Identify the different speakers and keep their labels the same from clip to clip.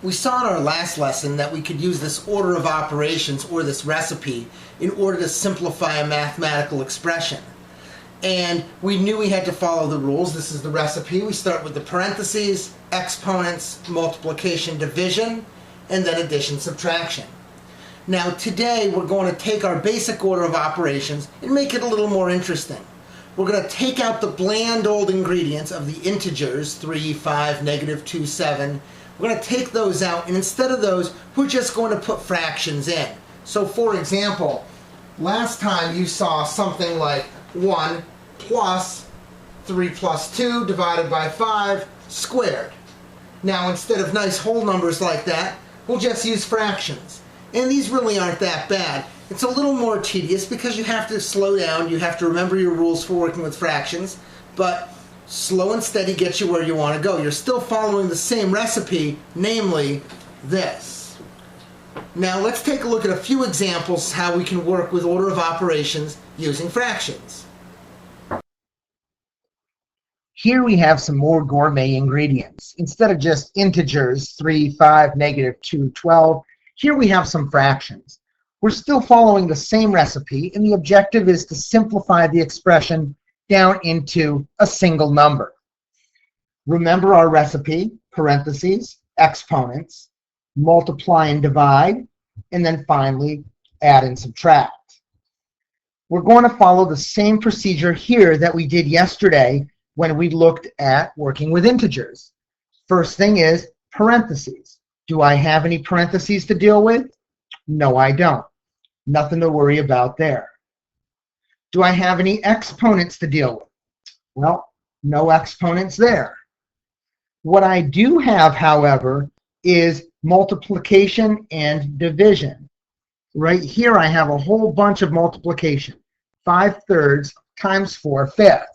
Speaker 1: We saw in our last lesson that we could use this order of operations or this recipe in order to simplify a mathematical expression. And we knew we had to follow the rules. This is the recipe. We start with the parentheses, exponents, multiplication, division, and then addition, subtraction. Now today we're going to take our basic order of operations and make it a little more interesting. We're going to take out the bland old ingredients of the integers, 3, 5, -2, 7. We're going to take those out, and instead of those, we're just going to put fractions in. So for example, last time you saw something like 1 plus 3 plus 2 divided by 5 squared. Now instead of nice whole numbers like that, we'll just use fractions. And these really aren't that bad. It's a little more tedious because you have to slow down, you have to remember your rules for working with fractions, but slow and steady gets you where you want to go. You're still following the same recipe, namely this. Now let's take a look at a few examples how we can work with order of operations using fractions.
Speaker 2: Here we have some more gourmet ingredients. Instead of just integers, 3, 5, -2, 12, here we have some fractions. We're still following the same recipe, and the objective is to simplify the expression down into a single number. Remember our recipe, parentheses, exponents, multiply and divide, and then finally add and subtract. We're going to follow the same procedure here that we did yesterday when we looked at working with integers. First thing is parentheses. Do I have any parentheses to deal with? No, I don't. Nothing to worry about there. Do I have any exponents to deal with? Well, no exponents there. What I do have, however, is multiplication and division. Right here I have a whole bunch of multiplication. 5/3 times 4/5.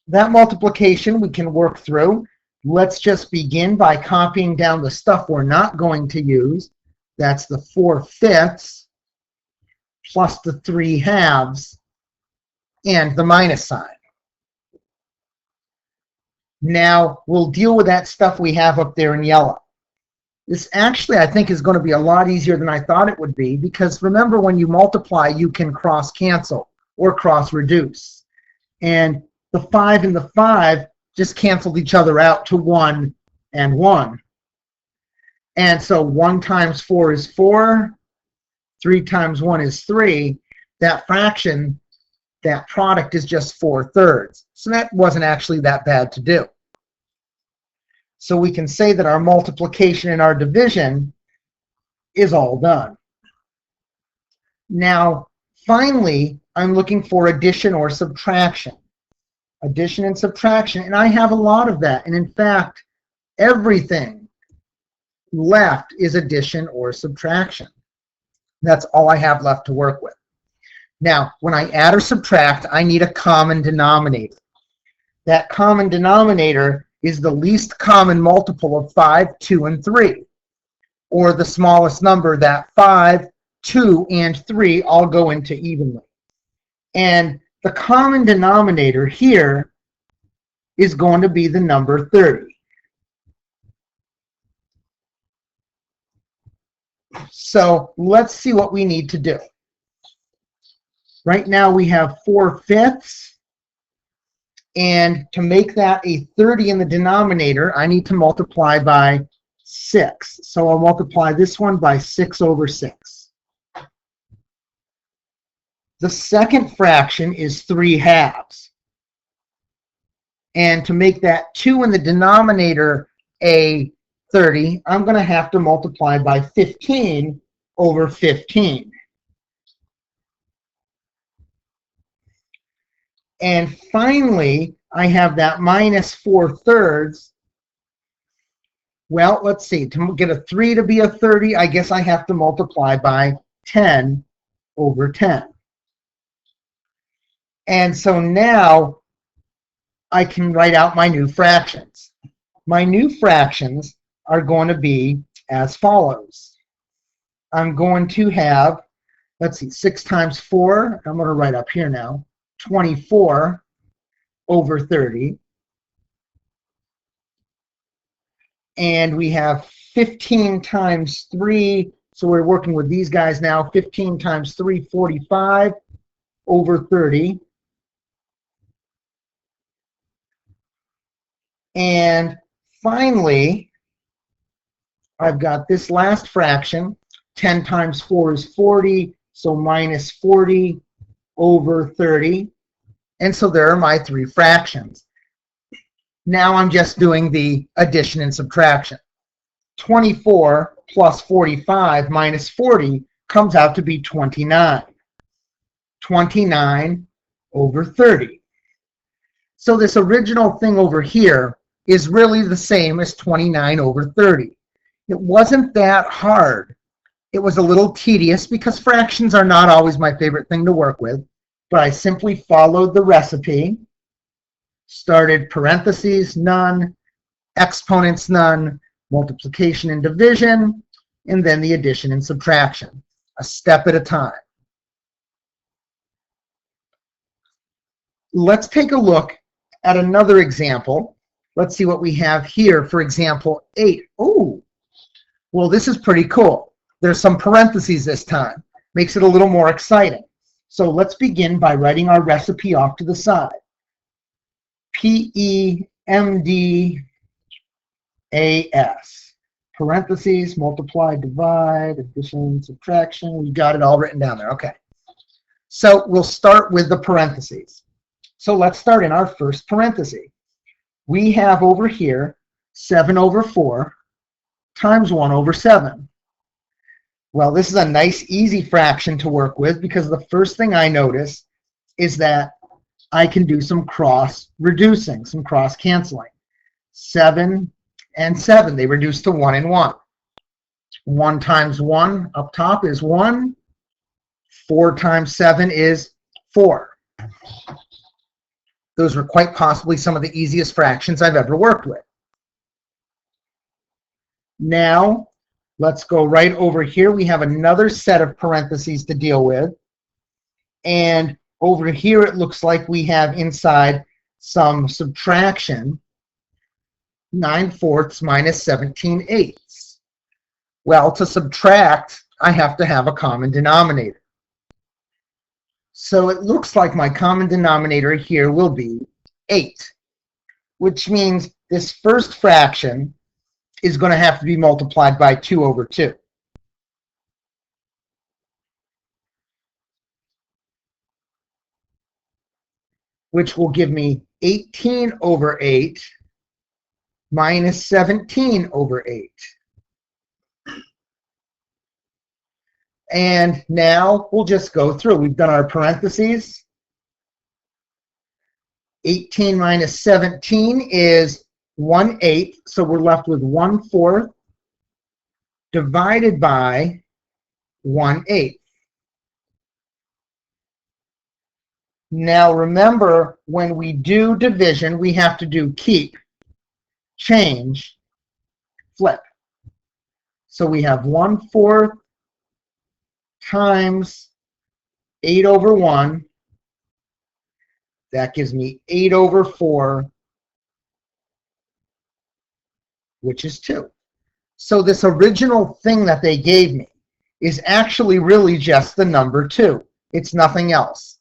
Speaker 2: That multiplication we can work through. Let's just begin by copying down the stuff we're not going to use. That's the 4/5 plus the 3/2 and the minus sign. Now we'll deal with that stuff we have up there in yellow. This actually, I think, is going to be a lot easier than I thought it would be, because remember, when you multiply, you can cross cancel or cross reduce. And the 5 and the 5 just canceled each other out to 1 and 1. And so 1 times 4 is 4. 3 times 1 is 3. That fraction, that product, is just 4/3. So that wasn't actually that bad to do. So we can say that our multiplication and our division is all done. Now, finally, I'm looking for addition or subtraction. Addition and subtraction, and I have a lot of that. And in fact, everything left is addition or subtraction. That's all I have left to work with. Now, when I add or subtract, I need a common denominator. That common denominator is the least common multiple of 5, 2, and 3, or the smallest number that 5, 2, and 3 all go into evenly. And the common denominator here is going to be the number 30. So let's see what we need to do. Right now we have 4/5, and to make that a 30 in the denominator, I need to multiply by 6. So I'll multiply this one by 6/6. The second fraction is 3/2. And to make that 2 in the denominator a 30, I'm going to have to multiply by 15/15. And finally, I have that minus 4/3. Well, let's see. To get a 3 to be a 30, I guess I have to multiply by 10/10. And so now I can write out my new fractions. My new fractions are going to be as follows. I'm going to have, let's see, 6 times 4. I'm going to write up here now. 24/30. And we have 15 times 3, so we're working with these guys now. 15 times 3, 45 over 30. And finally, I've got this last fraction. 10 times 4 is 40, so minus 40 over 30. And so there are my three fractions. Now I'm just doing the addition and subtraction. 24 plus 45 minus 40 comes out to be 29. 29 over 30. So this original thing over here is really the same as 29 over 30. It wasn't that hard. It was a little tedious because fractions are not always my favorite thing to work with, but I simply followed the recipe, started parentheses, none, exponents, none, multiplication and division, and then the addition and subtraction, a step at a time. Let's take a look at another example. Let's see what we have here. For example, 8. Oh, well, this is pretty cool. There's some parentheses this time. Makes it a little more exciting. So let's begin by writing our recipe off to the side. PEMDAS, parentheses, multiply, divide, addition, subtraction. We got it all written down there. Okay. So we'll start with the parentheses. So let's start in our first parenthesis. We have over here 7 over 4 times 1 over 7. Well, this is a nice, easy fraction to work with because the first thing I notice is that I can do some cross-reducing, some cross-canceling. 7 and 7, they reduce to 1 and 1. 1 times 1 up top is 1. 4 times 7 is 4. Those were quite possibly some of the easiest fractions I've ever worked with. Now, let's go right over here. We have another set of parentheses to deal with. And over here, it looks like we have inside some subtraction. 9/4 minus 17/8. Well, to subtract, I have to have a common denominator. So it looks like my common denominator here will be 8, which means this first fraction is going to have to be multiplied by 2 over 2. Which will give me 18 over 8 minus 17 over 8. And now we'll just go through. We've done our parentheses. 18 minus 17 is 1/8, so we're left with 1/4 divided by 1/8. Now remember, when we do division, we have to do keep, change, flip. So we have 1/4 times 8 over 1. That gives me 8 over 4, which is 2. So this original thing that they gave me is actually really just the number 2. It's nothing else.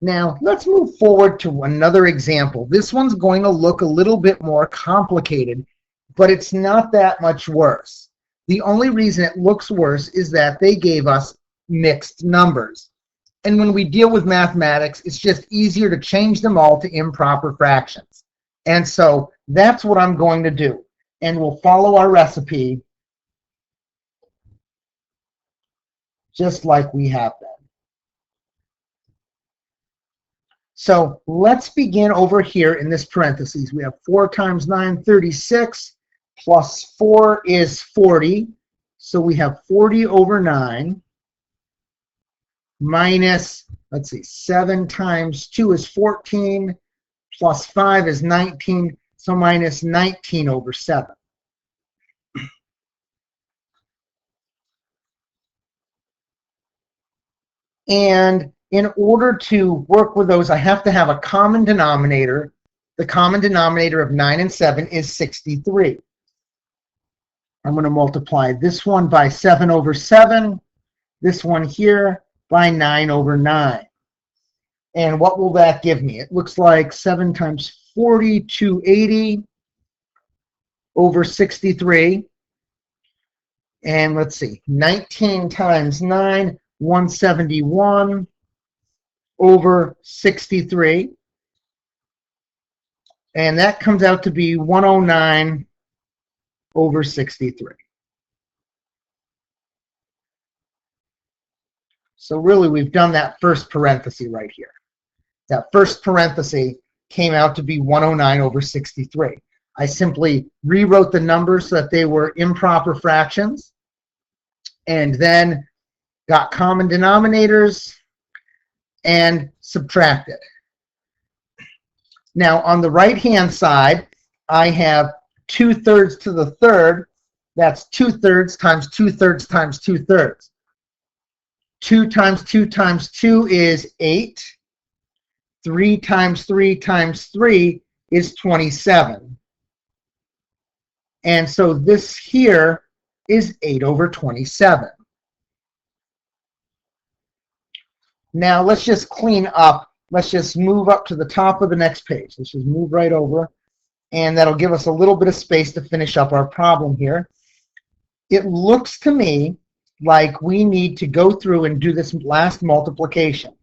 Speaker 2: Now, let's move forward to another example. This one's going to look a little bit more complicated, but it's not that much worse. The only reason it looks worse is that they gave us mixed numbers. And when we deal with mathematics, it's just easier to change them all to improper fractions. And so that's what I'm going to do. And we'll follow our recipe just like we have been. So let's begin over here in this parentheses. We have 4 times 9, 36, plus 4 is 40. So we have 40 over 9 minus, let's see, 7 times 2 is 14, plus 5 is 19, so minus 19 over 7. And in order to work with those, I have to have a common denominator. The common denominator of 9 and 7 is 63. I'm going to multiply this one by 7 over 7, this one here by 9 over 9. And what will that give me? It looks like 7 times 40, 280 over 63. And let's see, 19 times 9, 171 over 63. And that comes out to be 109 over 63. So really, we've done that first parenthesis right here. That first parenthesis came out to be 109 over 63. I simply rewrote the numbers so that they were improper fractions, and then got common denominators and subtracted. Now, on the right-hand side, I have 2/3 to the third. That's 2/3 times 2/3 times 2/3. 2 times 2 times 2 is 8. 3 times 3 times 3 is 27. And so this here is 8 over 27. Now let's just clean up. Let's just move up to the top of the next page. Let's just move right over, and that'll give us a little bit of space to finish up our problem here. It looks to me like we need to go through and do this last multiplication.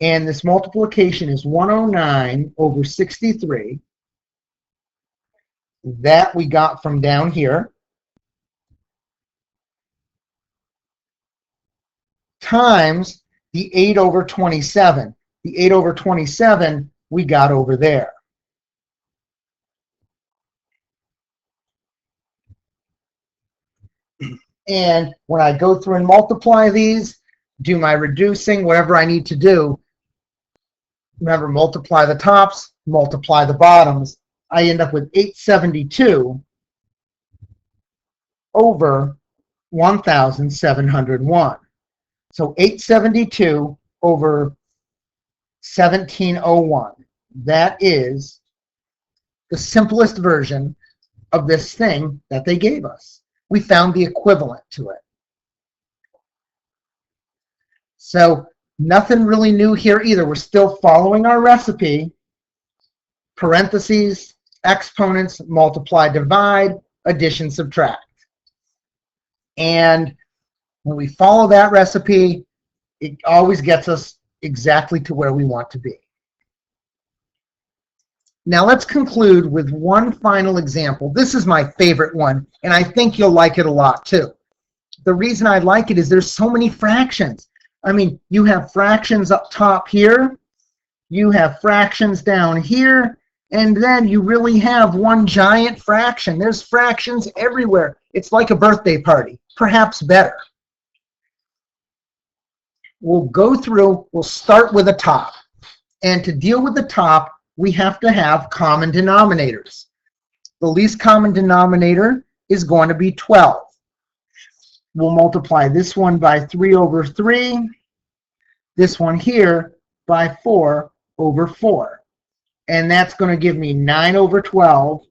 Speaker 2: And this multiplication is 109 over 63. That we got from down here. Times the 8 over 27. The 8 over 27 we got over there. And when I go through and multiply these, do my reducing, whatever I need to do, remember, multiply the tops, multiply the bottoms, I end up with 872 over 1,701. So 872 over 1701. That is the simplest version of this thing that they gave us. We found the equivalent to it. So nothing really new here either. We're still following our recipe. Parentheses, exponents, multiply, divide, addition, subtract. And when we follow that recipe, it always gets us exactly to where we want to be. Now let's conclude with one final example. This is my favorite one, and I think you'll like it a lot too. The reason I like it is there's so many fractions. I mean, you have fractions up top here, you have fractions down here, and then you really have one giant fraction. There's fractions everywhere. It's like a birthday party, perhaps better. We'll go through, we'll start with the top. And to deal with the top, we have to have common denominators. The least common denominator is going to be 12. We'll multiply this one by 3 over 3, this one here by 4 over 4. And that's going to give me 9 over 12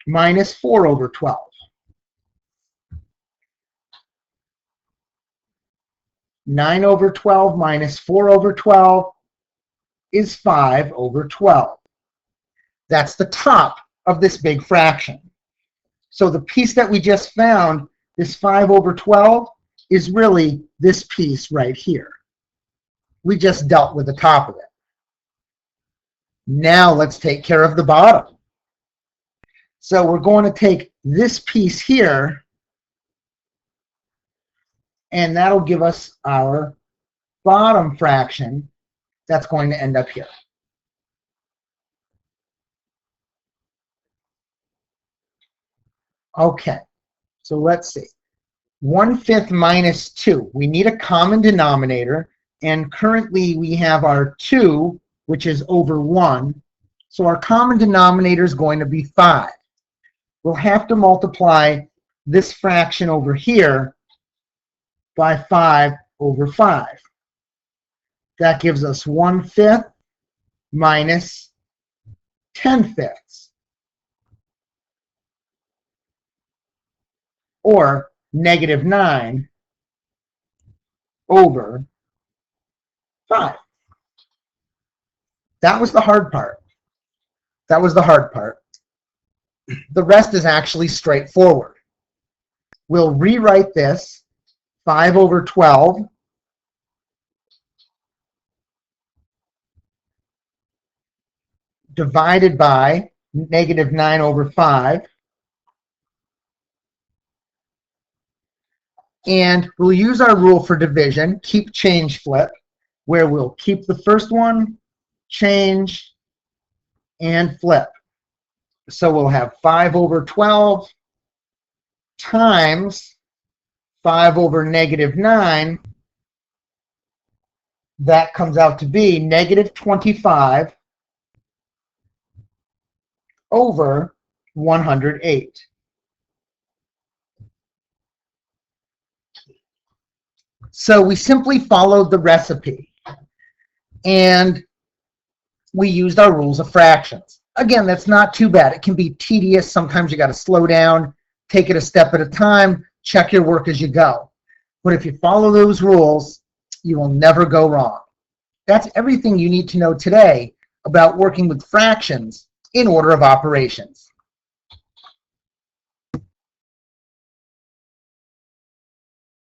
Speaker 2: minus 4 over 12. Nine over 12 minus 4 over 12 is 5 over 12. That's the top of this big fraction. So the piece that we just found, this 5 over 12, is really this piece right here. We just dealt with the top of it. Now let's take care of the bottom. So we're going to take this piece here, and that'll give us our bottom fraction that's going to end up here. Okay, so let's see. 1/5 minus 2. We need a common denominator, and currently we have our 2, which is over 1. So our common denominator is going to be 5. We'll have to multiply this fraction over here by 5 over 5. That gives us 1/5 minus 10/5. Or negative 9 over 5. That was the hard part. That was the hard part. The rest is actually straightforward. We'll rewrite this 5 over 12 divided by negative 9 over 5. And we'll use our rule for division, keep, change, flip, where we'll keep the first one, change, and flip. So we'll have 5 over 12 times 5 over negative 9. That comes out to be negative 25 over 108. So we simply followed the recipe, and we used our rules of fractions. Again, that's not too bad. It can be tedious. Sometimes you got to slow down, take it a step at a time, check your work as you go. But if you follow those rules, you will never go wrong. That's everything you need to know today about working with fractions in order of operations.